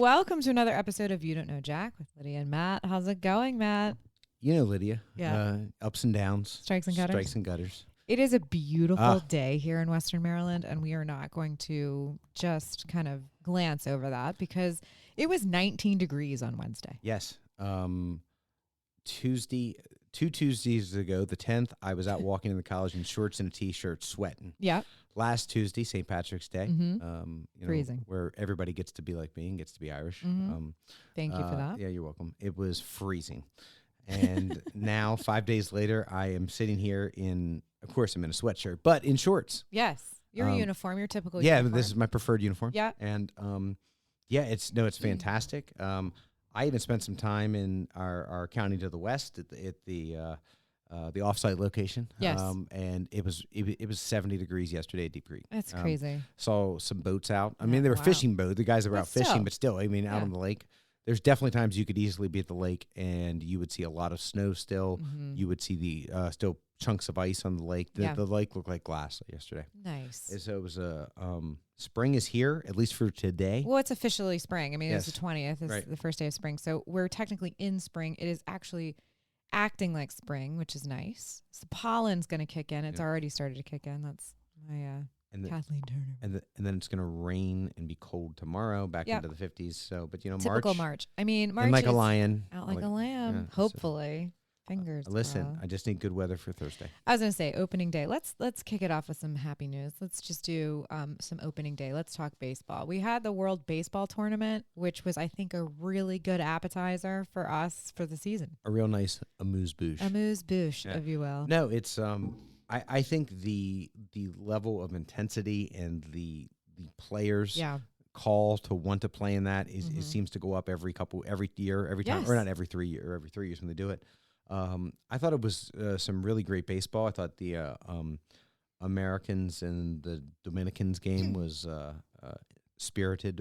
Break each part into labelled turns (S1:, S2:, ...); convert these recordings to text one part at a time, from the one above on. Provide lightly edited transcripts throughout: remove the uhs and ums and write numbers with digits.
S1: welcome to another episode of You Don't Know Jack with Lydia and Matt. How's it going, Matt?
S2: You know, Lydia.
S1: Yeah.
S2: Ups and downs.
S1: Strikes and gutters.
S2: Strikes and gutters.
S1: It is a beautiful day here in Western Maryland, and we are not going to just kind of glance over that because it was 19 degrees on Wednesday.
S2: Yes. Two Tuesdays ago, the 10th, I was out walking in the college in shorts and a T-shirt, sweating.
S1: Yeah.
S2: Last Tuesday, St. Patrick's Day,
S1: Freezing,
S2: where everybody gets to be like me and gets to be Irish.
S1: Thank you for that.
S2: Yeah, you're welcome. It was freezing. And now, 5 days later, I am sitting here of course, I'm in a sweatshirt, but in shorts.
S1: Yes. Your uniform, your typical
S2: uniform.
S1: uniform.
S2: Yeah, this is my preferred uniform.
S1: Yeah.
S2: And, it's fantastic. I even spent some time in our county to the west at the offsite location.
S1: Yes.
S2: And it was 70 degrees yesterday at Deep Creek.
S1: That's crazy.
S2: Saw some boats out. I mean, they were fishing boats. The guys that were out fishing, but still, I mean, out on the lake. There's definitely times you could easily be at the lake and you would see a lot of snow still. You would see the still chunks of ice on the lake. The lake looked like glass yesterday.
S1: Nice.
S2: And so it was spring is here, at least for today.
S1: Well, it's officially spring. I mean,
S2: Yes.
S1: it's the 20th. It's
S2: Right.
S1: the first day of spring. So we're technically in spring. It is actually acting like spring, which is nice. So pollen's going to kick in. It's already started to kick in. That's my Kathleen Turner.
S2: And then it's going to rain and be cold tomorrow, back into the 50s. So, but
S1: Typical March. I mean, March
S2: and like
S1: is
S2: a lion.
S1: out like a lamb.
S2: yeah,
S1: Hopefully. Fingers
S2: Listen,
S1: crossed.
S2: I just need good weather for Thursday.
S1: I was going to say opening day. Let's kick it off with some happy news. Let's just do some opening day. Let's talk baseball. We had the World Baseball Tournament, which was, I think, a really good appetizer for us for the season.
S2: A real nice amuse-bouche.
S1: Amuse-bouche, if you will.
S2: No, it's I think the level of intensity and the players call to want to play in that it seems to go up every year, every time, or not every 3 years, or every 3 years when they do it. I thought it was some really great baseball. I thought the Americans and the Dominicans game was spirited.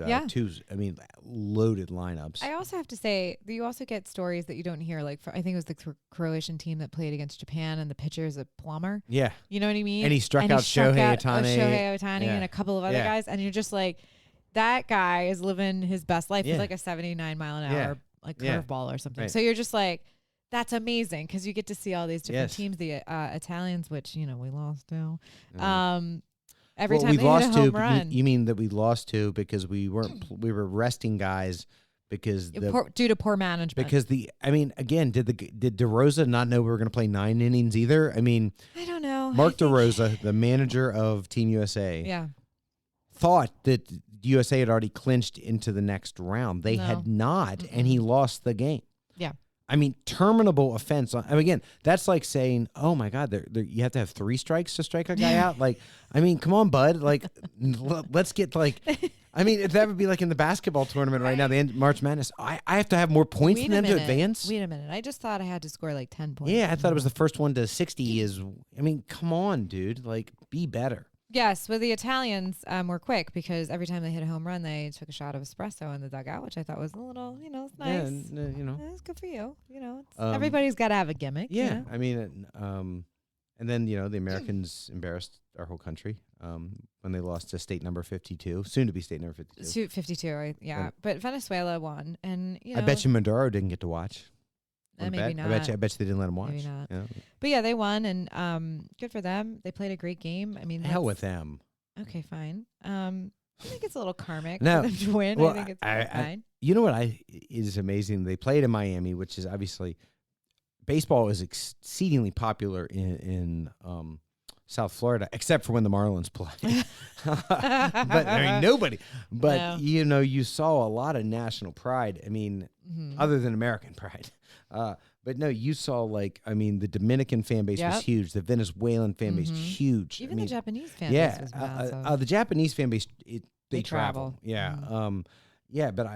S2: Loaded lineups.
S1: I also have to say that you also get stories that you don't hear. Like, I think it was the Croatian team that played against Japan, and the pitcher is a plumber.
S2: Yeah.
S1: You know what I mean?
S2: And he struck out Shohei Ohtani.
S1: And a couple of other guys. And you're just like, that guy is living his best life with like a 79 mile an hour like curveball or something.
S2: Right.
S1: So you're just like, that's amazing because you get to see all these different teams. The Italians, which we lost to, every time they hit a home run.
S2: You mean that we lost to because we were resting guys because
S1: due to poor management.
S2: Because did DeRosa not know we were going to play 9 innings either? I mean,
S1: I don't know.
S2: Mark DeRosa, the manager of Team USA, thought that USA had already clinched into the next round. They had not, and he lost the game. Yeah. I mean, terminable offense. Again, that's like saying, "Oh my God, you have to have 3 strikes to strike a guy out." Like, I mean, come on, bud. Like, let's get like. I mean, if that would be like in the basketball tournament right now, the end March Madness. I have to have more points than them to advance.
S1: Wait a minute. I just thought I had to score like 10 points.
S2: Yeah, I thought it was the first one to 60. I mean, come on, dude. Like, be better.
S1: Yes, well, the Italians were quick because every time they hit a home run, they took a shot of espresso in the dugout, which I thought was a little, it's nice.
S2: Yeah,
S1: it's good for you. Everybody's got to have a gimmick.
S2: Yeah, I mean, and then the Americans embarrassed our whole country when they lost to state number 52, soon to be state number 52.
S1: 52, but Venezuela won, and
S2: I bet you Maduro didn't get to watch.
S1: Maybe not.
S2: I bet you they didn't let him watch.
S1: Maybe not.
S2: Yeah.
S1: But yeah, they won, and good for them. They played a great game. I mean,
S2: hell with them.
S1: Okay, fine. I think it's a little karmic
S2: no,
S1: for them to win.
S2: well,
S1: I think it's fine.
S2: You know what is amazing? They played in Miami, which is obviously baseball is exceedingly popular in South Florida, except for when the Marlins play. But I mean, nobody. But you saw a lot of national pride. I mean, other than American pride. But no, you saw the Dominican fan base was huge. The Venezuelan fan base huge.
S1: Even the Japanese fan base was massive.
S2: The Japanese fan base they travel.
S1: Yeah.
S2: But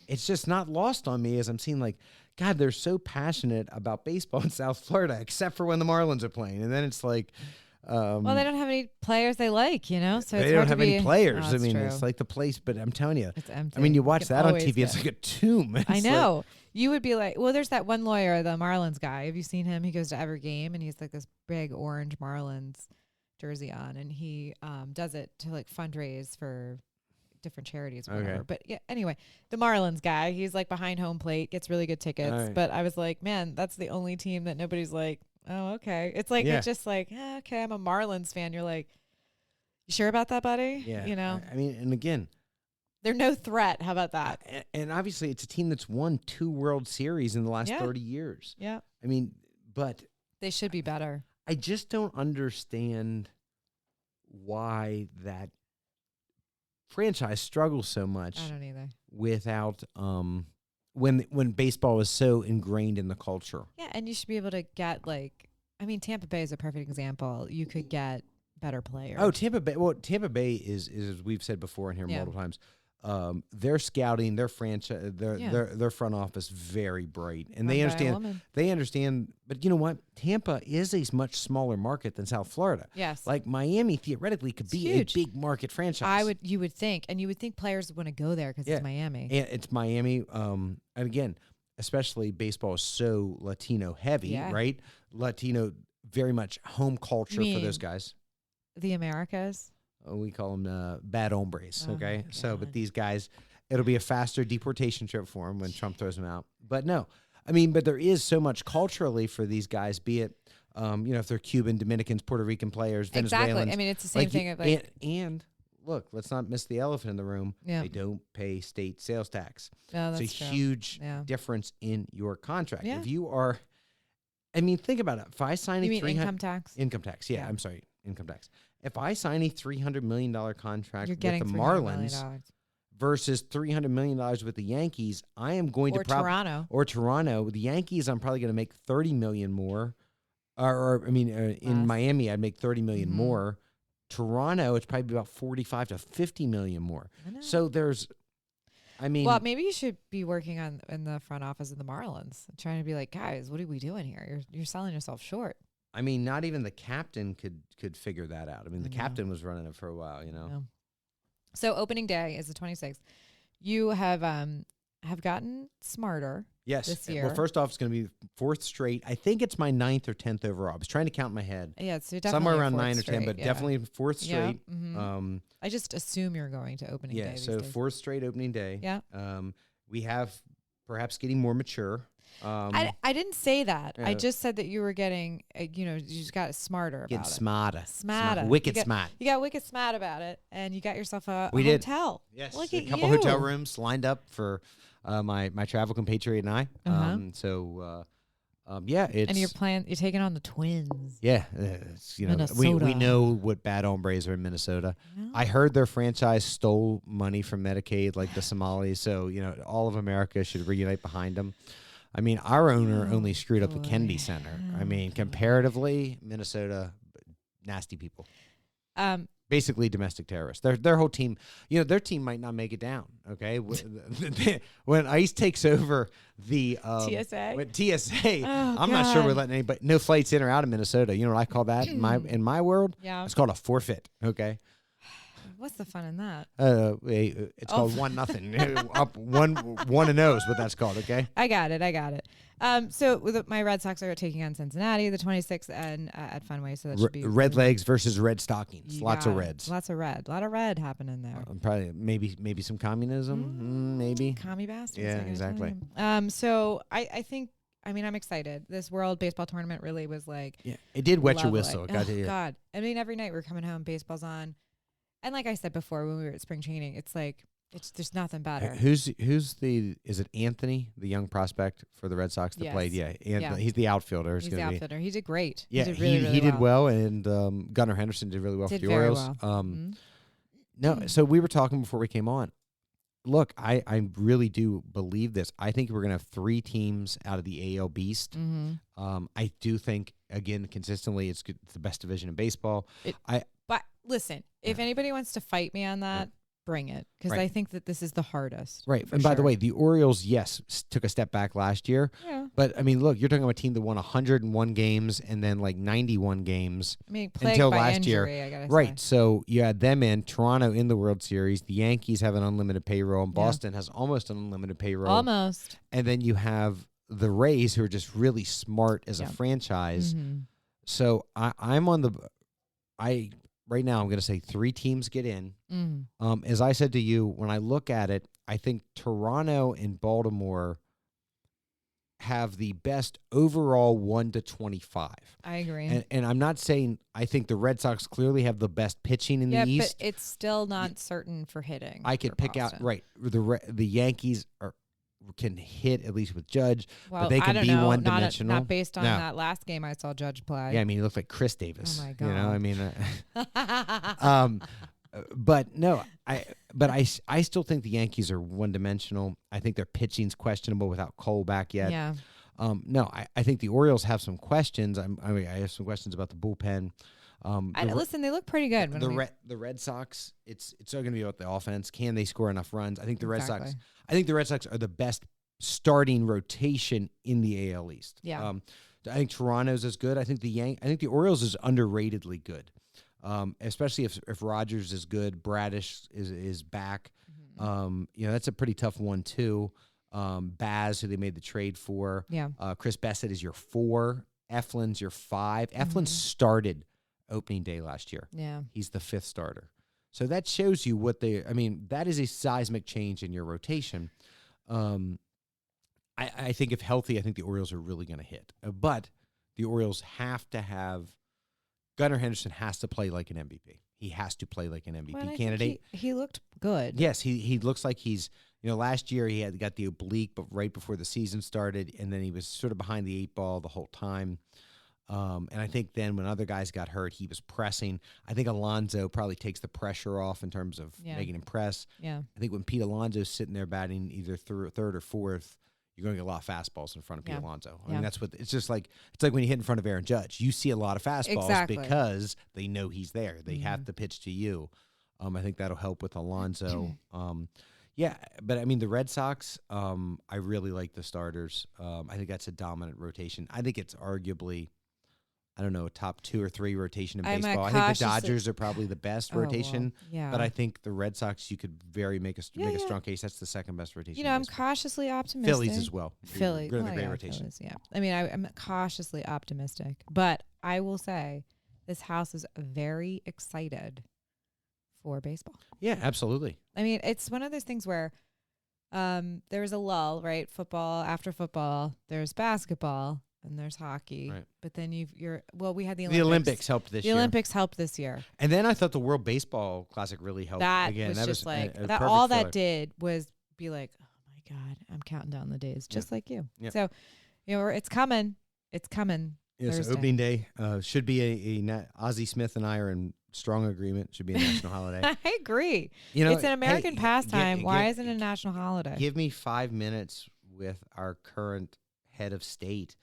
S2: it's just not lost on me as I'm seeing God, they're so passionate about baseball in South Florida, except for when the Marlins are playing, and then it's like.
S1: Well, they don't have any players they like, so
S2: they don't have any players.
S1: I mean,
S2: it's like the place, but I'm telling you,
S1: it's empty.
S2: I mean, you watch that on TV, it's like a tomb.
S1: I know. You would be like, well, there's that one lawyer, the Marlins guy. Have you seen him? He goes to every game, and he's like this big orange Marlins jersey on, and he does it to fundraise for different charities or whatever. But yeah, anyway, the Marlins guy, he's like behind home plate, gets really good tickets. Right. But I was like, man, that's the only team that nobody's like, oh, okay. It's like, it's just like, okay, I'm a Marlins fan. You're like, you sure about that, buddy?
S2: Yeah.
S1: You know?
S2: I mean, and again,
S1: they're no threat. How about that?
S2: And obviously, it's a team that's won 2 World Series in the last 30 years.
S1: Yeah.
S2: I mean, but
S1: they should be better.
S2: I just don't understand why that franchise struggles so much.
S1: I don't either.
S2: Without when baseball is so ingrained in the culture.
S1: Yeah, and you should be able to get Tampa Bay is a perfect example. You could get better players.
S2: Oh, Tampa Bay. Well, Tampa Bay is as we've said before in here multiple times. Their scouting, their franchise, their front office, very bright, and they understand. They understand, but you know what? Tampa is a much smaller market than South Florida.
S1: Yes,
S2: like Miami theoretically could be a big market franchise.
S1: You would think players would want to go there because it's Miami.
S2: And it's Miami. And again, especially baseball is so Latino heavy, right? Latino, very much home culture for those guys.
S1: The Americas.
S2: We call them bad hombres, okay? So, but these guys, it'll be a faster deportation trip for them when Trump throws them out. But no, I mean, but there is so much culturally for these guys, be it, if they're Cuban, Dominicans, Puerto Rican players, Venezuelans.
S1: Exactly. I mean, it's the same thing.
S2: And look, let's not miss the elephant in the room. Yeah. They don't pay state sales tax.
S1: No, that's
S2: it's a huge difference in your contract.
S1: Yeah.
S2: If you are, I mean, think about it. If I sign
S1: income tax?
S2: Income tax, I'm sorry, income tax. If I sign a $300 million contract with the Marlins versus $300 million with the Yankees, I am going
S1: Toronto.
S2: Or Toronto. The Yankees, I'm probably going to make $30 million more. In Miami, I'd make $30 million more. Toronto, it's probably about $45 to $50 million more. So there's,
S1: well, maybe you should be working in the front office of the Marlins, trying to be like, guys, what are we doing here? You're selling yourself short.
S2: I mean, not even the captain could figure that out. I mean, the captain was running it for a while, you know.
S1: No. So opening day is the 26th. You have gotten smarter.
S2: Yes.
S1: This year.
S2: Well, first off, it's going to be 4th straight. I think it's my 9th or 10th overall. I was trying to count in my head.
S1: Yeah, so
S2: somewhere around 9 or 10, but definitely 4th straight.
S1: Yeah. Mm-hmm. I just assume you're going to opening day.
S2: Yeah, so 4th straight opening day.
S1: Yeah.
S2: We have perhaps getting more mature.
S1: I didn't say that. I just said that you were getting, you just got smarter about it. Smarter.
S2: Wicked smart.
S1: You got wicked smart about it, and you got yourself a hotel.
S2: Yes.
S1: Look
S2: a couple hotel rooms lined up for my travel compatriot and I. It's
S1: and you're taking on the Twins.
S2: Yeah, we know what bad hombres are in Minnesota. No. I heard their franchise stole money from Medicaid, like the Somalis. So all of America should reunite behind them. I mean, our owner only screwed up the Kennedy Center. I mean, comparatively, Minnesota, nasty people. Basically domestic terrorists. Their whole team, their team might not make it down. Okay, when ICE takes over the
S1: TSA,
S2: I'm not sure we're letting anybody no flights in or out of Minnesota. You know what I call that in my world?
S1: Yeah,
S2: it's called a forfeit. Okay.
S1: What's the fun in that?
S2: It's called 1-0. Up 1-0 is what that's called. Okay.
S1: I got it. So my Red Sox are taking on Cincinnati the 26th and at Fenway. So that should be
S2: red legs versus red stockings. Lots of reds.
S1: Lots of red. A lot of red happening there.
S2: Probably maybe some communism. Maybe.
S1: Commie bastards.
S2: Yeah, exactly.
S1: So I think. I mean, I'm excited. This World Baseball Tournament really was like.
S2: Yeah, it did wet your whistle.
S1: God. I mean, every night we're coming home, baseball's on. And like I said before, when we were at spring training, it's like there's nothing better.
S2: Is it Anthony, the young prospect for the Red Sox that played? Yeah, he's the outfielder.
S1: He's the outfielder. He did great.
S2: Yeah,
S1: he did really,
S2: he did well, and Gunnar Henderson did really well for the Orioles.
S1: Well.
S2: No, so we were talking before we came on. Look, I really do believe this. I think we're going to have 3 teams out of the AL Beast. I do think, again, consistently, it's the best division in baseball.
S1: But listen, if anybody wants to fight me on that, bring it. Because I think that this is the hardest.
S2: Right. And by the way, the Orioles, took a step back last year.
S1: Yeah.
S2: But, I mean, look, you're talking about a team that won 101 games and then like 91 games
S1: until last
S2: injury,
S1: year. I gotta
S2: right.
S1: say.
S2: So you had them in Toronto in the World Series. The Yankees have an unlimited payroll. And Boston has almost an unlimited payroll.
S1: Almost.
S2: And then you have the Rays, who are just really smart as a franchise. So I'm on the right now, I'm going to say 3 teams get in. As I said to you, when I look at it, I think Toronto and Baltimore have the best overall 1-25.
S1: I agree.
S2: And I'm not saying I think the Red Sox clearly have the best pitching in the East.
S1: But it's still not certain for hitting.
S2: I could pick out the Yankees can hit at least with Judge, but they can be one-dimensional.
S1: Not based on that last game I saw Judge play.
S2: Yeah, I mean, he looked like Chris Davis.
S1: Oh my God.
S2: You know, I mean, but no, I still think the Yankees are one-dimensional. I think their pitching's questionable without Cole back yet.
S1: Yeah.
S2: No, I think the Orioles have some questions. I have some questions about the bullpen.
S1: Listen, they look pretty good.
S2: The Red Sox, it's all going to be about the offense. Can they score enough runs? I think the Red Sox are the best starting rotation in the AL East.
S1: Yeah.
S2: I think Toronto's is good. I think the Orioles is underratedly good. Especially if Rogers is good, Bradish is back. That's a pretty tough one too. Baz, who they made the trade for.
S1: Yeah.
S2: Chris Bassett is your 4. Eflin's your 5. Eflin started opening day last year.
S1: Yeah.
S2: He's the 5th starter. So that shows you that is a seismic change in your rotation. I think if healthy, I think the Orioles are really going to hit. But the Orioles have to have Gunnar Henderson has to play like an MVP. He has to play like an MVP candidate.
S1: He looked good.
S2: Yes, he looks like he's, last year he had got the oblique, but right before the season started, and then he was sort of behind the 8 ball the whole time. And I think then when other guys got hurt, he was pressing. I think Alonso probably takes the pressure off in terms of making him press.
S1: Yeah.
S2: I think when Pete Alonso's sitting there batting either third or fourth, you're going to get a lot of fastballs in front of Pete Alonso. I mean, that's what it's just like. It's like when you hit in front of Aaron Judge. You see a lot of fastballs because they know he's there. They have to pitch to you. I think that'll help with Alonso. But I mean the Red Sox. I really like the starters. I think that's a dominant rotation. I think it's arguably, I don't know, a top 2 or 3 rotation in baseball. I think the Dodgers are probably the best rotation.
S1: Well, yeah.
S2: But I think the Red Sox, you could make a strong case. That's the second best rotation.
S1: I'm cautiously optimistic.
S2: Phillies as well.
S1: Philly.
S2: Good great rotation.
S1: Phillies, yeah. I mean, I'm cautiously optimistic. But I will say this house is very excited for baseball.
S2: Yeah, absolutely.
S1: I mean, it's one of those things where there's a lull, right? Football, after football, there's basketball. And there's hockey,
S2: right.
S1: But then we had the Olympics.
S2: The Olympics helped this year.
S1: The Olympics helped this year.
S2: And then I thought the World Baseball Classic really helped.
S1: That
S2: again.
S1: was
S2: that
S1: just
S2: was
S1: like,
S2: that
S1: all
S2: filler.
S1: that did was be like, oh my God, I'm counting down the days, just like you.
S2: Yep.
S1: So, it's coming. It's coming.
S2: Yes,
S1: Thursday.
S2: opening day should be Ozzie Smith and I are in strong agreement. Should be a national holiday.
S1: I agree. It's an American pastime. Why isn't it a national holiday?
S2: Give me 5 minutes with our current head of state,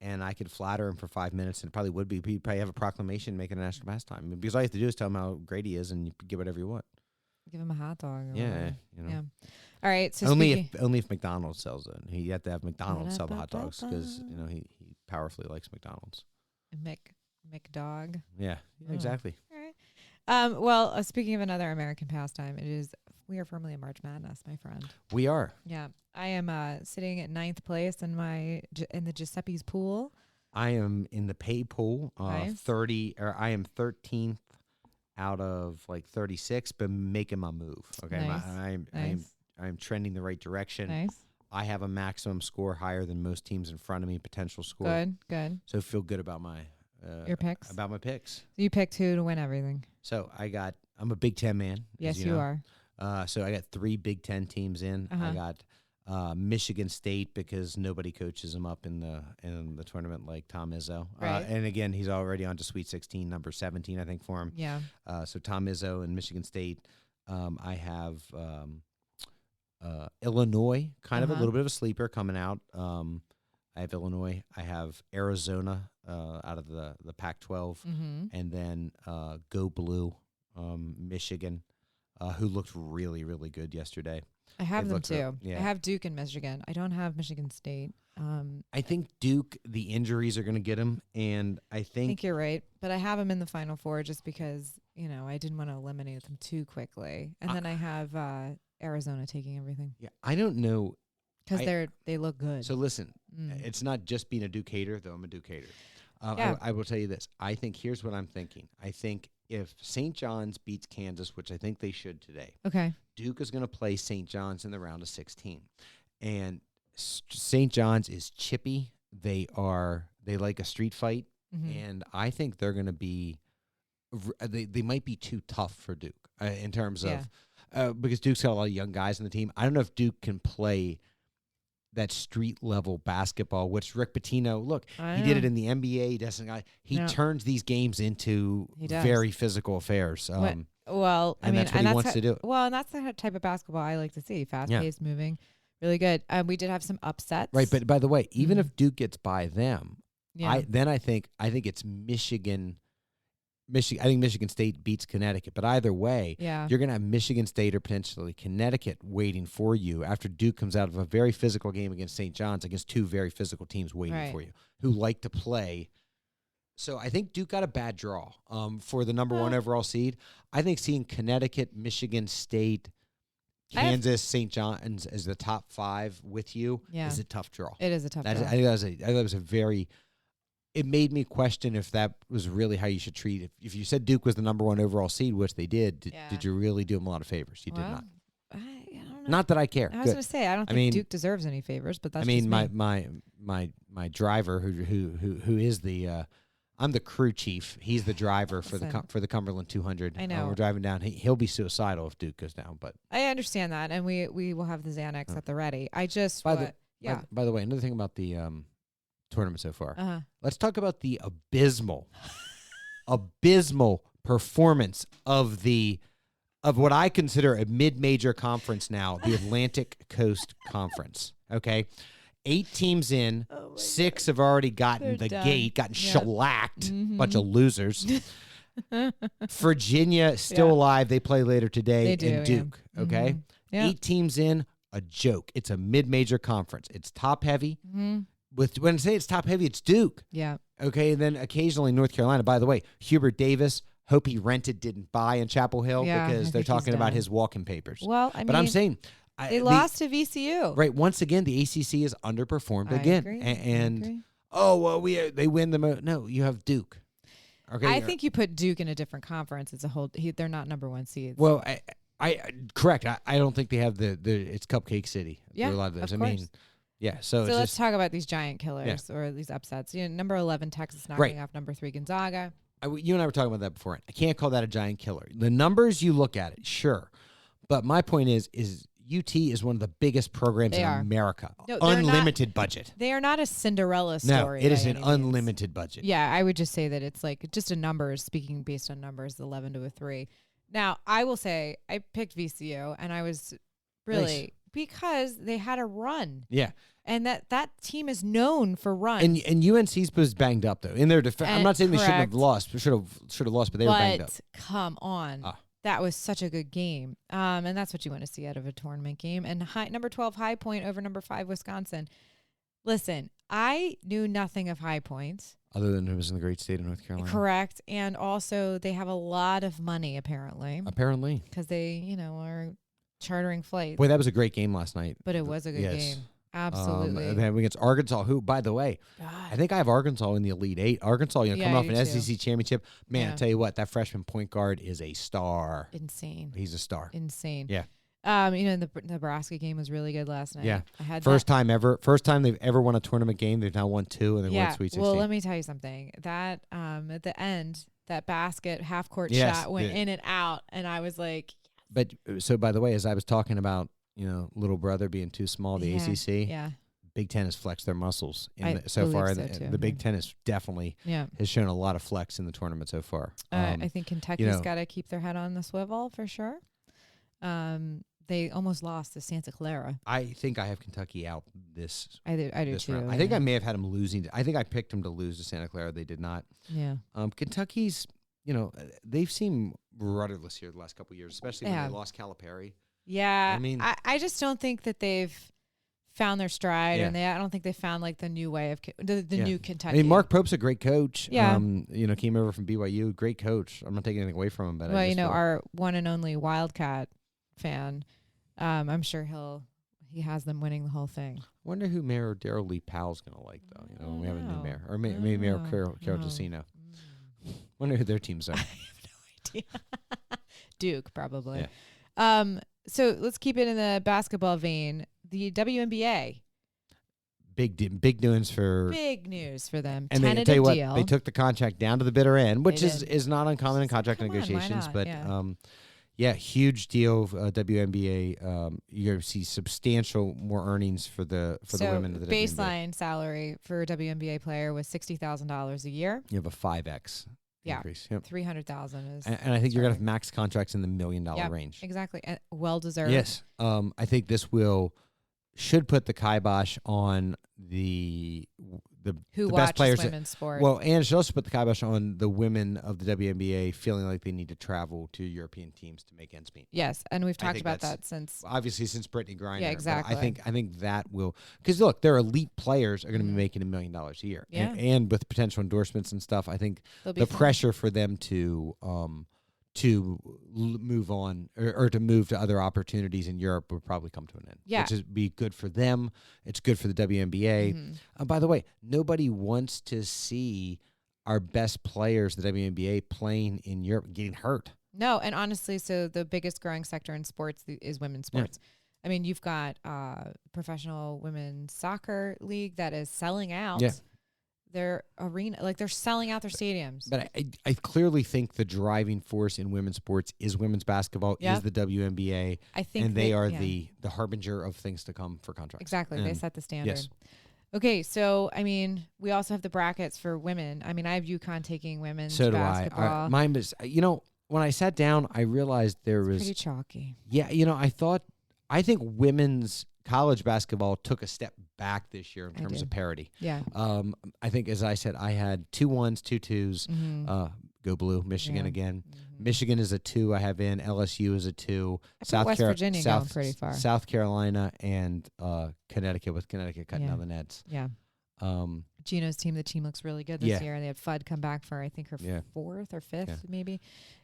S2: and I could flatter him for 5 minutes, and it probably would be. He'd probably have a proclamation, make it a national pastime. Because all you have to do is tell him how great he is, and you get whatever you want.
S1: Give him a hot dog.
S2: Yeah.
S1: Yeah. All right. So
S2: only if McDonald's sells it. You have to have McDonald's sell the hot dogs because he powerfully likes McDonald's.
S1: McDog.
S2: Yeah. Exactly.
S1: All right. Well, speaking of another American pastime, we are firmly in March Madness, my friend.
S2: We are.
S1: Yeah. I am sitting at 9th place in the Giuseppe's pool.
S2: I am in the pay pool.
S1: Nice.
S2: I am 13th out of 36, but making my move. Okay.
S1: Nice.
S2: I'm trending the right direction.
S1: Nice.
S2: I have a maximum score higher than most teams in front of me, potential score.
S1: Good.
S2: So feel good about
S1: your picks.
S2: About my picks.
S1: So you picked who to win everything.
S2: So I'm a Big Ten man.
S1: Yes, you are.
S2: So I got 3 Big Ten teams in. I got Michigan State because nobody coaches them up in the tournament like Tom Izzo.
S1: Right.
S2: And again, he's already on to Sweet 16, number 17, I think, for him.
S1: Yeah.
S2: So Tom Izzo and Michigan State. I have Illinois, kind of a little bit of a sleeper coming out. I have Illinois. I have Arizona out of the Pac-12, and then Go Blue, Michigan, who looked really, really good yesterday.
S1: I have them too. I have Duke and Michigan. I don't have Michigan State.
S2: I think Duke, the injuries are going to get him, and I think
S1: you're right. But I have them in the Final Four just because I didn't want to eliminate them too quickly, and then I have Arizona taking everything.
S2: Yeah, I don't know.
S1: Because they look good.
S2: So listen, it's not just being a Duke hater, though I'm a Duke hater. I will tell you this. I think here's what I'm thinking. I think if St. John's beats Kansas, which I think they should today,
S1: okay,
S2: Duke is going to play St. John's in the round of 16. And St. John's is chippy. They like a street fight. And I think they're going to be they might be too tough for Duke in terms of because Duke's got a lot of young guys on the team. I don't know if Duke can play that street level basketball, which Rick Pitino, look, he did it in the NBA. He turns these games into very physical affairs.
S1: Well, I mean,
S2: that's what he wants to do.
S1: Well, and that's the type of basketball I like to see. Fast-paced, moving, really good. We did have some upsets.
S2: Right, but by the way, even if Duke gets by them, I think it's Michigan. I think Michigan State beats Connecticut. But either way, you're going to have Michigan State or potentially Connecticut waiting for you after Duke comes out of a very physical game against St. John's, against two very physical teams waiting for you who like to play. So I think Duke got a bad draw for the number one overall seed. I think seeing Connecticut, Michigan State, Kansas, St. John's as the top five with you is a tough draw.
S1: It is a tough draw.
S2: I think that was a very... It made me question if that was really how you should treat it. If you said Duke was the number one overall seed, which they did, did you really do them a lot of favors? You did not.
S1: I don't know.
S2: Not that I care.
S1: I was going to say I don't think Duke deserves any favors, but that's just
S2: my driver who is the I'm the crew chief. He's the driver for the Cumberland 200.
S1: I know.
S2: We're driving down. He'll be suicidal if Duke goes down. But
S1: I understand that, and we will have the Xanax at the ready. I just
S2: by the way, another thing about the tournament so far. Let's talk about the abysmal performance of what I consider a mid-major conference now, the Atlantic Coast Conference. Okay, 8 teams in, 6 have already gotten shellacked, bunch of losers. Virginia still alive. They play later today in Duke. Okay, 8 teams in, a joke. It's a mid-major conference. It's top-heavy. When I say it's top heavy, it's Duke. Yeah. Okay. And then occasionally North Carolina. By the way, Hubert Davis, hope he rented, didn't buy in Chapel Hill because they're talking about his walk-in papers.
S1: Well,
S2: but I'm saying
S1: they lost to VCU.
S2: Right. Once again, the ACC is underperformed again. I agree. They win the no. You have Duke. Okay.
S1: I think you put Duke in a different conference. It's a whole. They're not number one seeds.
S2: Well, I correct. I don't think they have the it's Cupcake City.
S1: Yeah.
S2: A lot of those.
S1: Of course.
S2: Yeah, so
S1: let's talk about these giant killers or these upsets. Number 11, Texas knocking off number 3, Gonzaga.
S2: You and I were talking about that before. I can't call that a giant killer. The numbers, you look at it, sure. But my point is UT is one of the biggest programs in America. No, unlimited budget.
S1: They are not a Cinderella story.
S2: No, it is an unlimited budget.
S1: Yeah, I would just say that it's like just a numbers, speaking based on numbers, 11 to a 3. Now, I will say I picked VCU, and I was really... Nice. Because they had a run. Yeah. And that team is known for runs.
S2: And UNC's was banged up, though. In their defense, I'm not saying they shouldn't have lost. Should have lost, but they were banged up.
S1: Come on. That was such a good game. And that's what you want to see out of a tournament game. And number 12, High Point over number 5, Wisconsin. Listen, I knew nothing of High Point.
S2: Other than it was in the great state of North Carolina.
S1: Correct. And also, they have a lot of money, apparently.
S2: Apparently.
S1: Because they, are... chartering flights.
S2: Boy, that was a great game last night.
S1: But it was a good game. Absolutely.
S2: And then against Arkansas, who, by the way, I think I have Arkansas in the Elite 8. Arkansas, coming off an SEC championship. Man, I tell you what, that freshman point guard is a star.
S1: Insane.
S2: He's a star.
S1: Insane.
S2: Yeah.
S1: The Nebraska game was really good last night.
S2: Yeah. First time they've ever won a tournament game. They've now won 2 and they won Sweet 16.
S1: Well, let me tell you something. That at the end, that basket half court shot went in and out, and I was like.
S2: But so, by the way, as I was talking about, little brother being too small, the ACC, Big Ten has flexed their muscles so far. The Big Ten is definitely has shown a lot of flex in the tournament so far.
S1: I think Kentucky's got to keep their head on the swivel for sure. They almost lost to Santa Clara.
S2: I think I have Kentucky out this.
S1: I do too.
S2: Round. I think I may have had them losing. I think I picked them to lose to Santa Clara. They did not.
S1: Yeah.
S2: Kentucky's. They've seemed rudderless here the last couple of years, especially when they lost Calipari.
S1: Yeah, I mean, I just don't think that they've found their stride, and I don't think they found like the new way of the new Kentucky.
S2: I mean, Mark Pope's a great coach. Yeah, came over from BYU, great coach. I'm not taking anything away from him, but
S1: our one and only Wildcat fan, I'm sure he has them winning the whole thing.
S2: Wonder who Mayor Darrell Lee Powell's going to like though. We have a new mayor, or maybe Mayor Carol Decino. Wonder who their teams are.
S1: I have no idea. Duke, probably. Yeah. So let's keep it in the basketball vein. The WNBA.
S2: Big news for
S1: them.
S2: And
S1: Tentative
S2: tell you what,
S1: deal.
S2: they took the contract down to the bitter end, which is not uncommon in contract negotiations. But huge deal. WNBA. You're going to see substantial more earnings for the women of the WNBA.
S1: Baseline salary for a WNBA player was $60,000 a year.
S2: You have a 5x. Increase. Yep.
S1: 300,000 is,
S2: and I think you're gonna have max contracts in the $1 million range.
S1: Exactly, well deserved.
S2: Yes, I think this should put the kibosh on the best players.
S1: Women's sport.
S2: Well, and it should also put the kibosh on the women of the WNBA feeling like they need to travel to European teams to make ends meet.
S1: Yes, and we've talked about that since
S2: Brittany Griner.
S1: Yeah, exactly.
S2: I think that will, because look, their elite players are going to be making $1 million a year, and with potential endorsements and stuff. I think the pressure for them to move on or to move to other opportunities in Europe would probably come to an end.
S1: Yeah.
S2: Which would be good for them. It's good for the WNBA. Mm-hmm. By the way, nobody wants to see our best players, the WNBA, playing in Europe getting hurt.
S1: No, and honestly, so the biggest growing sector in sports is women's sports. Yeah. I mean, you've got professional women's soccer league that is selling out. Yeah. Their arena, like they're selling out their stadiums.
S2: But I clearly think the driving force in women's sports is women's basketball, is the WNBA.
S1: I think,
S2: and they are the harbinger of things to come for contracts.
S1: Exactly, they set the standard.
S2: Yes.
S1: Okay, so I mean, we also have the brackets for women. I mean, I have UConn taking women's basketball.
S2: Mine was, when I sat down, I realized there was
S1: pretty chalky.
S2: Yeah, I think women's college basketball took a step back this year in terms of parity.
S1: Yeah.
S2: I think, as I said, I had 2 1s, 2 2s.
S1: Mm-hmm.
S2: Go Blue. Michigan again.
S1: Mm-hmm.
S2: Michigan is a 2. I have in LSU is a 2.
S1: West Virginia going pretty far.
S2: South Carolina and Connecticut, with Connecticut cutting down the nets.
S1: Yeah. Gino's team, the team looks really good this year. They had Fudd come back for, I think, her 4th or 5th, maybe.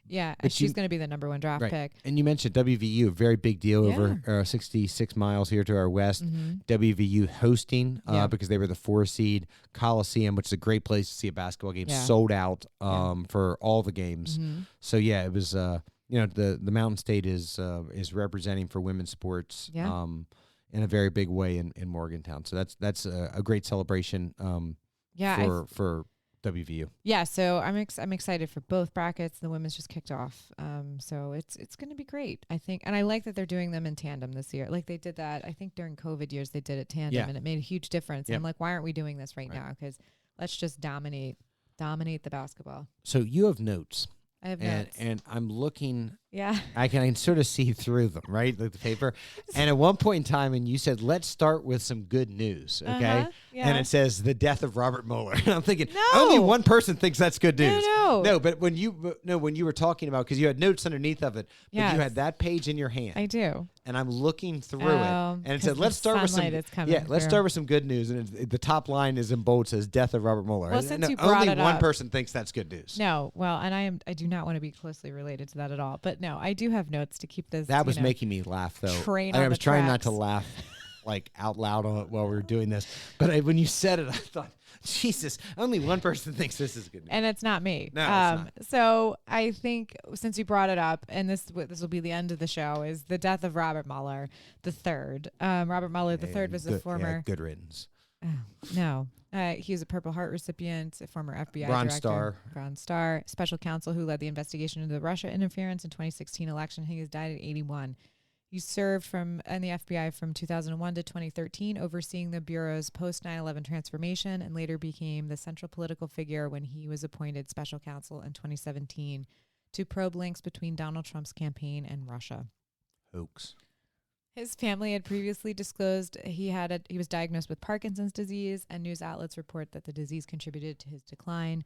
S1: Yeah, and she's going to be the number 1 draft pick.
S2: And you mentioned WVU, a very big deal over 66 miles here to our west. Mm-hmm. WVU hosting because they were the 4 seed. Coliseum, which is a great place to see a basketball game, sold out for all the games. Mm-hmm. So, it was, the Mountain State is representing for women's sports. Yeah. In a very big way in Morgantown. So that's a great celebration for WVU.
S1: Yeah, so I'm excited for both brackets. The women's just kicked off. So it's going to be great, I think. And I like that they're doing them in tandem this year. Like they did that, I think during COVID years they did it tandem and it made a huge difference. And I'm like, why aren't we doing this right now? Because let's just dominate the basketball.
S2: So you have notes.
S1: I have notes.
S2: And I'm looking.
S1: Yeah.
S2: I can sort of see through them, right? Like the paper. And at one point in time, and you said, let's start with some good news, okay?
S1: Uh-huh, yeah.
S2: And it says the death of Robert Mueller. And I'm thinking, only one person thinks that's good news. No, but when you were talking about, because you had notes underneath of it, but you had that page in your hand.
S1: I do.
S2: And I'm looking through it, and it said, let's start with some good news. And the top line is in bold, says death of Robert Mueller.
S1: Well, since you brought
S2: only one person thinks that's good news.
S1: No, well, and I do not want to be closely related to that at all. But no, I do have notes to keep this.
S2: That was making me laugh, though. I was trying not to laugh like out loud on it while we were doing this, but when you said it, I thought, Jesus, only one person thinks this is good news.
S1: And it's not me.
S2: No, it's not.
S1: So I think since you brought it up, and this will be the end of the show, is the death of Robert Mueller III. Robert Mueller III was a former...
S2: good riddance.
S1: No. He was a Purple Heart recipient, a former FBI director. Bronze Star. Special counsel who led the investigation into the Russia interference in 2016 election. He has died at 81. He served in the FBI from 2001 to 2013, overseeing the Bureau's post 9/11 transformation, and later became the central political figure when he was appointed special counsel in 2017 to probe links between Donald Trump's campaign and Russia.
S2: Hoax.
S1: His family had previously disclosed he was diagnosed with Parkinson's disease, and news outlets report that the disease contributed to his decline.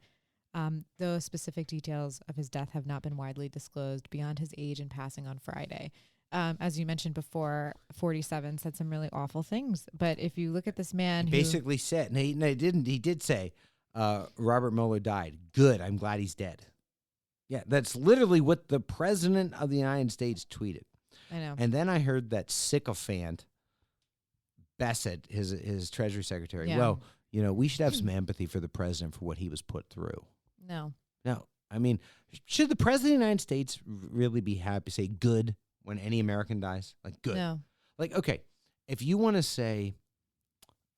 S1: Though specific details of his death have not been widely disclosed beyond his age and passing on Friday. As you mentioned before, 47 said some really awful things. But if you look at this man
S2: he basically said, he did say, Robert Mueller died. Good, I'm glad he's dead. Yeah, that's literally what the president of the United States tweeted.
S1: I know.
S2: And then I heard that sycophant Bassett, his Treasury Secretary. Yeah. Well, we should have some empathy for the president for what he was put through.
S1: No.
S2: I mean, should the president of the United States really be happy, say good, when any American dies? Like, good.
S1: No.
S2: Like, okay, if you want to say,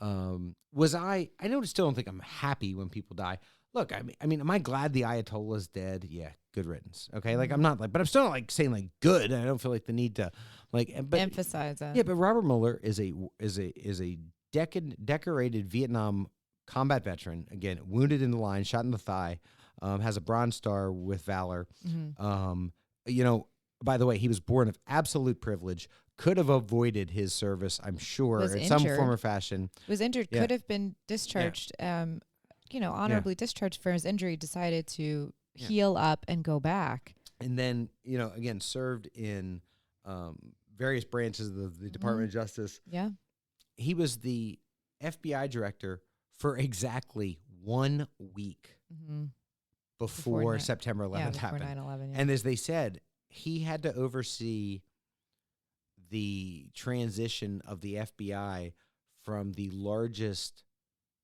S2: still don't think I'm happy when people die. Look, I mean, am I glad the Ayatollah's dead? Yeah, good riddance. Okay, like I'm not like, but I'm still not like saying like good. I don't feel like the need to
S1: emphasize that.
S2: Yeah, but Robert Mueller is a decorated Vietnam combat veteran. Again, wounded in the line, shot in the thigh, has a Bronze Star with valor. By the way, he was born of absolute privilege. Could have avoided his service, I'm sure, in some form or fashion.
S1: Was injured, could have been discharged, honorably discharged for his injury, decided to heal up and go back.
S2: And then, again, served in various branches of the Department of Justice.
S1: Yeah.
S2: He was the FBI director for exactly 1 week before September 11th happened.
S1: 9/11,
S2: And as they said, he had to oversee the transition of the FBI from the largest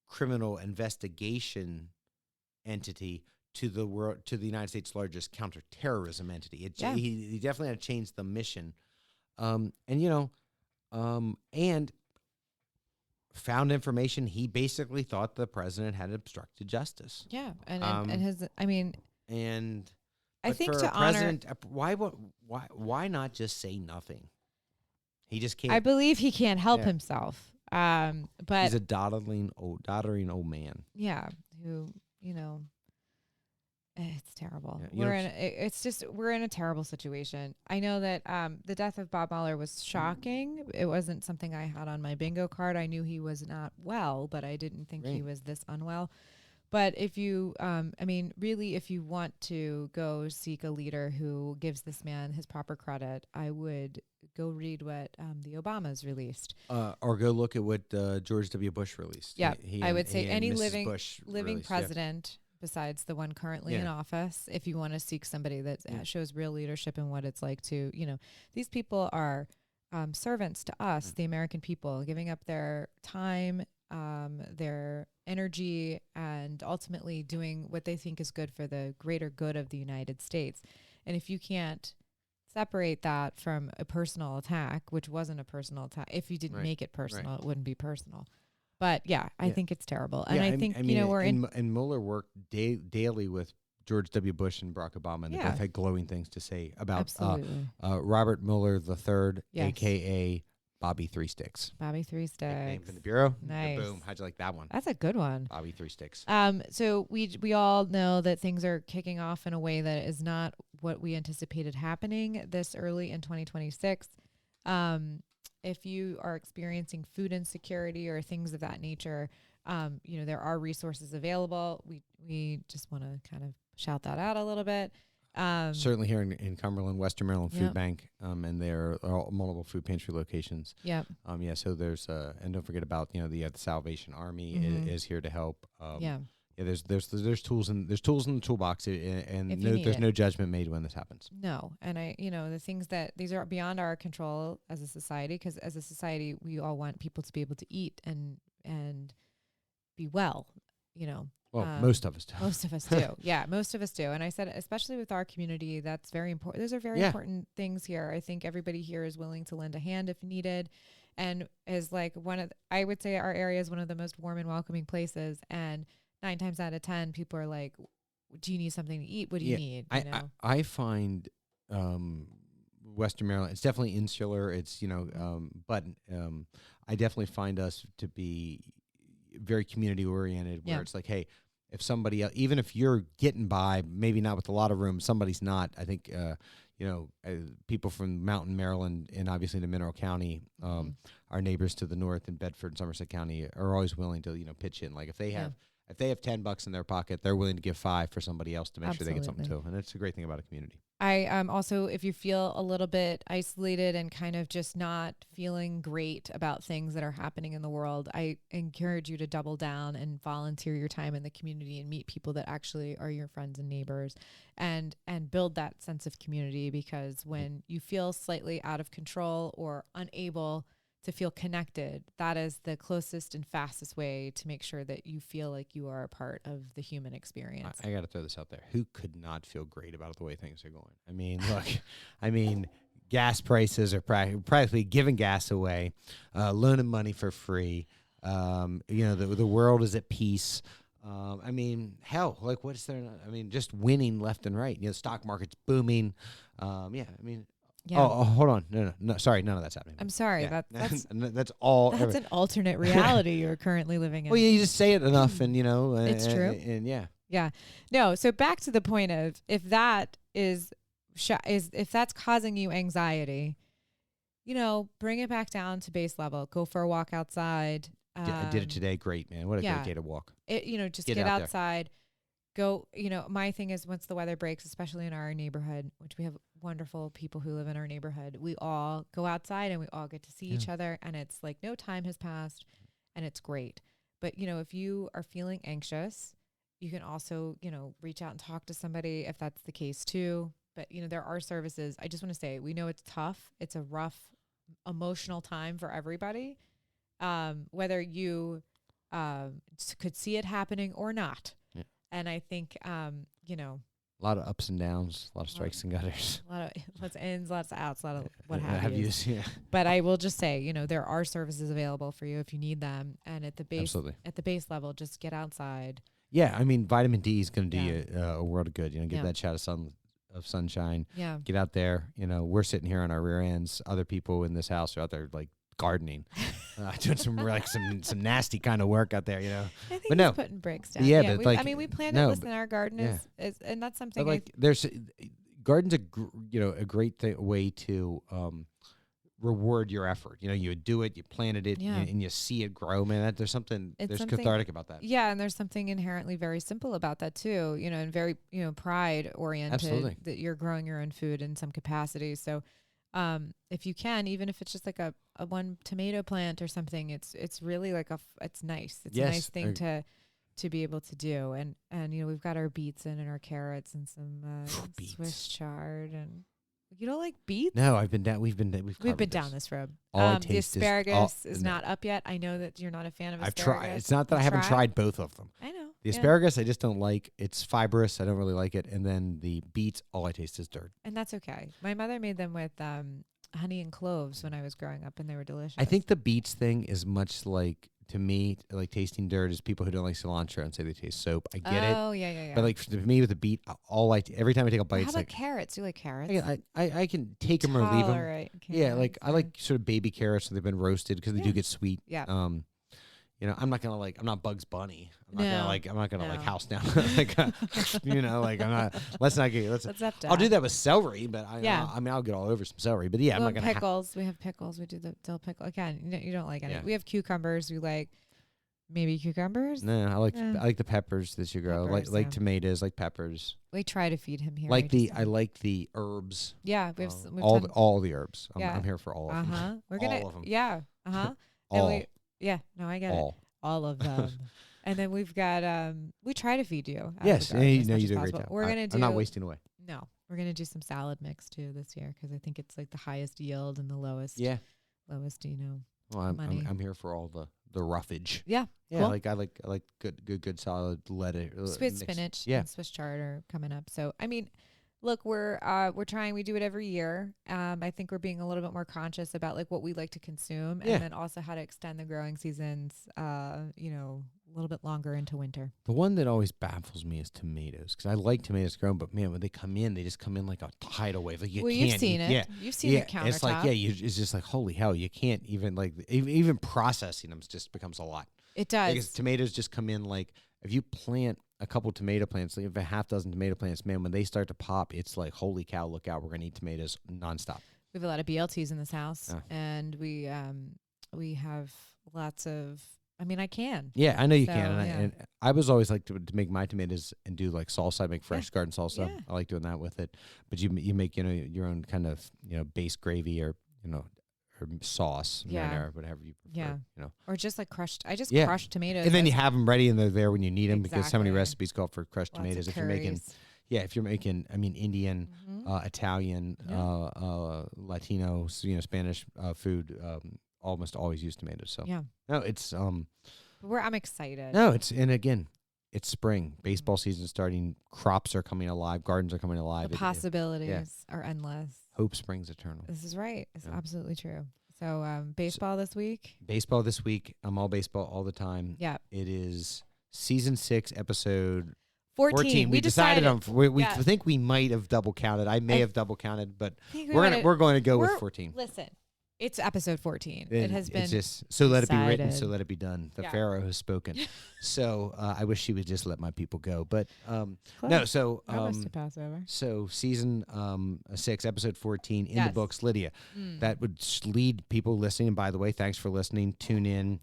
S2: criminal investigation entity to the United States' largest counterterrorism entity. He definitely had to change the mission, and found information. He basically thought the president had obstructed justice.
S1: Yeah, and I think
S2: for
S1: to
S2: president, why not just say nothing? He just can't.
S1: I believe he can't help himself. But
S2: he's a doddering old man.
S1: Yeah, who it's terrible. Yeah, we're in a terrible situation. I know that the death of Bob Mueller was shocking. It wasn't something I had on my bingo card. I knew he was not well, but I didn't think he was this unwell. But if you, really, if you want to go seek a leader who gives this man his proper credit, I would go read what the Obamas released.
S2: Or go look at what George W. Bush released.
S1: Yeah, I would say any living president besides the one currently in office, if you want to seek somebody that shows real leadership and what it's like to, these people are servants to us, the American people, giving up their time, their energy, and ultimately doing what they think is good for the greater good of the United States. And if you can't separate that from a personal attack, which wasn't a personal attack, if you didn't make it personal, it wouldn't be personal. But I think it's terrible. And I think, we're
S2: and Mueller worked daily with George W. Bush and Barack Obama, and they both had glowing things to say about Robert Mueller III, a.k.a. Bobby Three Sticks.
S1: Bobby Three Sticks.
S2: Nickname from the Bureau.
S1: Nice.
S2: Boom. How'd you like that one?
S1: That's a good one.
S2: Bobby Three Sticks.
S1: So we all know that things are kicking off in a way that is not what we anticipated happening this early in 2026. If you are experiencing food insecurity or things of that nature, there are resources available. We just want to kind of shout that out a little bit.
S2: Certainly here in Cumberland, Western Maryland Food Bank, and there are multiple food pantry locations.
S1: Yep.
S2: So there's and don't forget about the Salvation Army is here to help. There's tools in the toolbox, and there's no judgment made when this happens.
S1: No, and the things that these are beyond our control as a society, because as a society we all want people to be able to eat and be well.
S2: Well, most of us do.
S1: Most of us do. Yeah, most of us do. And I said, especially with our community, that's very important. Those are very important things here. I think everybody here is willing to lend a hand if needed, and is like I would say our area is one of the most warm and welcoming places. And 9 times out of 10, people are like, "Do you need something to eat? What do you need?"
S2: I find Western Maryland, it's definitely insular. It's but I definitely find us to be very community oriented, where it's like, hey, if somebody else, even if you're getting by, maybe not with a lot of room, somebody's not. I think people from Mountain Maryland and obviously the Mineral County, our neighbors to the north in Bedford and Somerset County, are always willing to pitch in. Like if they have $10 in their pocket, they're willing to give $5 for somebody else to make sure they get something too. And that's a great thing about a community.
S1: I also, if you feel a little bit isolated and kind of just not feeling great about things that are happening in the world, I encourage you to double down and volunteer your time in the community and meet people that actually are your friends and neighbors, and build that sense of community. Because when you feel slightly out of control or unable to feel connected. That is the closest and fastest way to make sure that you feel like you are a part of the human experience.
S2: I got to throw this out there. Who could not feel great about the way things are going? I mean, look, gas prices are practically giving gas away, loaning money for free. The world is at peace. Hell, like what's there? Just winning left and right. The stock market's booming.
S1: Yeah.
S2: Oh, hold on. No. Sorry, none of that's happening.
S1: I'm sorry.
S2: Yeah.
S1: That's
S2: all.
S1: That's an alternate reality you're currently living in.
S2: Well, you just say it enough, and
S1: it's true.
S2: And yeah.
S1: Yeah. No. So back to the point of if that's causing you anxiety, bring it back down to base level. Go for a walk outside.
S2: I did it today. Great, man. What a great day to walk.
S1: Just get outside. Go, my thing is once the weather breaks, especially in our neighborhood, which we have wonderful people who live in our neighborhood, we all go outside and we all get to see each other, and it's like no time has passed and it's great. But, if you are feeling anxious, you can also, reach out and talk to somebody if that's the case too. But, there are services. I just want to say, we know it's tough. It's a rough emotional time for everybody. Whether you could see it happening or not. Yeah. And I think,
S2: a lot of ups and downs, a lot of strikes and gutters.
S1: A lot of lots of ins, lots of outs, a lot of what have you.
S2: Yeah.
S1: But I will just say, there are services available for you if you need them. And at the base level, just get outside.
S2: Yeah, vitamin D is going to do you a world of good. Get that shot of sunshine.
S1: Yeah.
S2: Get out there. We're sitting here on our rear ends. Other people in this house are out there like gardening, doing some nasty kind of work out there,
S1: I think he's putting bricks down.
S2: Yeah, but
S1: we planted in our garden, and that's something.
S2: But there's garden's a great way to reward your effort. You do it, you planted it, and you see it grow. Man, there's something cathartic about that.
S1: Yeah, and there's something inherently very simple about that too. And very pride oriented.
S2: Absolutely. That
S1: you're growing your own food in some capacity. So. If you can, even if it's just like a one tomato plant or something, it's really like it's nice. It's a nice thing to be able to do. And we've got our beets and our carrots and some Swiss chard. And you don't like beets?
S2: No, we've been
S1: down this road.
S2: The
S1: asparagus is not up yet. I know that you're not a fan of asparagus.
S2: I've tried. It's not that I haven't tried both of them.
S1: I know.
S2: The asparagus I just don't like. It's fibrous. I don't really like it. And then the beets, all I taste is dirt.
S1: And that's okay. My mother made them with honey and cloves when I was growing up, and they were delicious.
S2: I think the beets thing is much like, to me, like tasting dirt is people who don't like cilantro and say they taste soap. I get it.
S1: Oh, yeah.
S2: But like for me with the beet, every time I take a bite,
S1: how about carrots? You like carrots?
S2: I can take them or leave them.
S1: Right.
S2: Yeah, I like sort of baby carrots, so they've been roasted because they do get sweet.
S1: Yeah.
S2: I'm not gonna I'm not Bugs Bunny. I'm not gonna house down. I'm not. I'll do that with celery, but I'll get all over some celery. But I'm not gonna.
S1: Pickles. We have pickles. We do the dill pickle. Again, you don't like any. Yeah. We have cucumbers. We like maybe cucumbers.
S2: No, I like the peppers that you grow. Like tomatoes, like peppers.
S1: We try to feed him here.
S2: I like the herbs.
S1: Yeah, we have
S2: all the herbs. I'm here for all of them.
S1: We're gonna.
S2: All of them.
S1: Yeah.
S2: All.
S1: I get it. All of them. And then we've got we try to feed you.
S2: Yes, you do a great job. I'm not wasting away.
S1: No, we're gonna do some salad mix too this year because I think it's like the highest yield and the lowest.
S2: Yeah.
S1: Lowest,
S2: Well,
S1: money.
S2: I'm here for all the roughage.
S1: Yeah.
S2: Yeah.
S1: Cool.
S2: I like good solid lettuce.
S1: Sweet spinach. And Swiss chard are coming up. So look, we're trying. We do it every year. I think we're being a little bit more conscious about like what we like to consume, and then also how to extend the growing seasons. A little bit longer into winter.
S2: The one that always baffles me is tomatoes, because I like tomatoes grown, but man, when they come in, they just come in like a tidal wave. Like
S1: you've seen it. Yeah, you've seen the countertop.
S2: It's like it's just like holy hell. You can't even even processing them just becomes a lot.
S1: It does.
S2: Because tomatoes just come in like if you plant a couple tomato plants, like if a half dozen tomato plants, man, when they start to pop, it's like, holy cow, look out, we're going to eat tomatoes nonstop.
S1: We have a lot of BLTs in this house, and we have lots of, I can.
S2: Yeah, I know you can. And I was always like to make my tomatoes and do like salsa. I make fresh garden salsa. Yeah. I like doing that with it. But you make, your own kind of, base gravy or sauce, marinara, whatever you prefer.
S1: Or just like crushed. I just crushed tomatoes.
S2: And then you have them ready and they're there when you need them because so many recipes call for crushed tomatoes. If you're making, Indian, Italian, Latino, Spanish food, almost always use tomatoes. So
S1: yeah,
S2: no, it's
S1: I'm excited.
S2: No, and again, it's spring. Baseball season starting. Crops are coming alive. Gardens are coming alive.
S1: The possibilities are endless.
S2: Hope springs eternal.
S1: This is right. It's absolutely true. So baseball this week.
S2: Baseball this week. I'm all baseball all the time.
S1: Yeah.
S2: It is season 6, episode
S1: 14.
S2: We decided on. We think we might have double counted. I may have double counted, but we're going to go with 14.
S1: Listen, it's episode 14. It has been.
S2: It's just so let it be written, so let it be done. The Pharaoh has spoken. So I wish she would just let my people go, but no. So
S1: to pass over.
S2: So season 6, episode 14 in the books. Lydia, that would lead people listening. And by the way, thanks for listening. Tune in,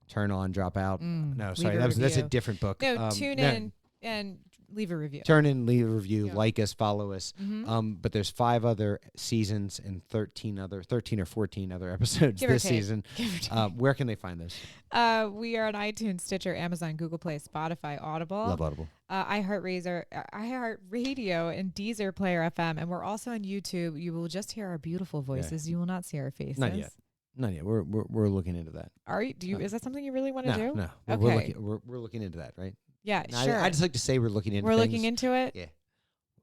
S2: turn on, drop out. No, sorry, that's a different book.
S1: No, tune in and leave a review.
S2: Turn in, leave a review, like us, follow us. But there's 5 other seasons and 13 or 14 other episodes this season. Where can they find those?
S1: We are on iTunes, Stitcher, Amazon, Google Play, Spotify, Audible.
S2: Love Audible.
S1: iHeartRadio, and Deezer Player FM. And we're also on YouTube. You will just hear our beautiful voices. You will not see our faces.
S2: Not yet. We're looking into that.
S1: Are you? Is that something you really want to do?
S2: No.
S1: Okay.
S2: We're looking into that, right?
S1: Yeah, sure.
S2: I just like to say we're looking into.
S1: We're looking into it.
S2: Yeah.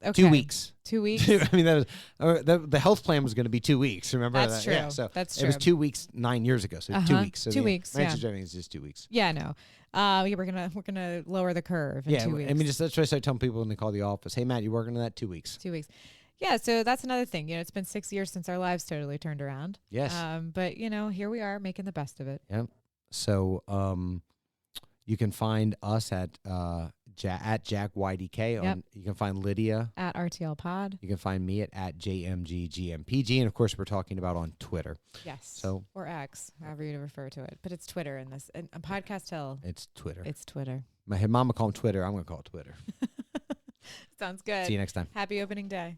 S1: Okay.
S2: 2 weeks.
S1: 2 weeks.
S2: I mean, that was the health plan was going to be 2 weeks. Remember
S1: that's
S2: that?
S1: True.
S2: Yeah, so
S1: that's true.
S2: It was 2 weeks 9 years ago. So 2 weeks. So
S1: 2 weeks.
S2: Manchester driving is just 2 weeks.
S1: Yeah, no. We're gonna lower the curve in 2 weeks.
S2: I mean, that's what I start telling people when they call the office. Hey, Matt, you working on that? 2 weeks.
S1: 2 weeks. Yeah, so that's another thing. It's been 6 years since our lives totally turned around.
S2: Yes.
S1: But here we are making the best of it.
S2: Yeah. So you can find us at JackYDK. You can find Lydia
S1: at RTL Pod.
S2: You can find me at JMGGMPG. And of course, we're talking about on Twitter.
S1: Yes.
S2: So
S1: or X, however you refer to it. But it's Twitter in this. And Podcast Hill.
S2: It's Twitter.
S1: It's Twitter.
S2: My mama called Twitter. I'm going to call it Twitter.
S1: Sounds good.
S2: See you next time.
S1: Happy opening day.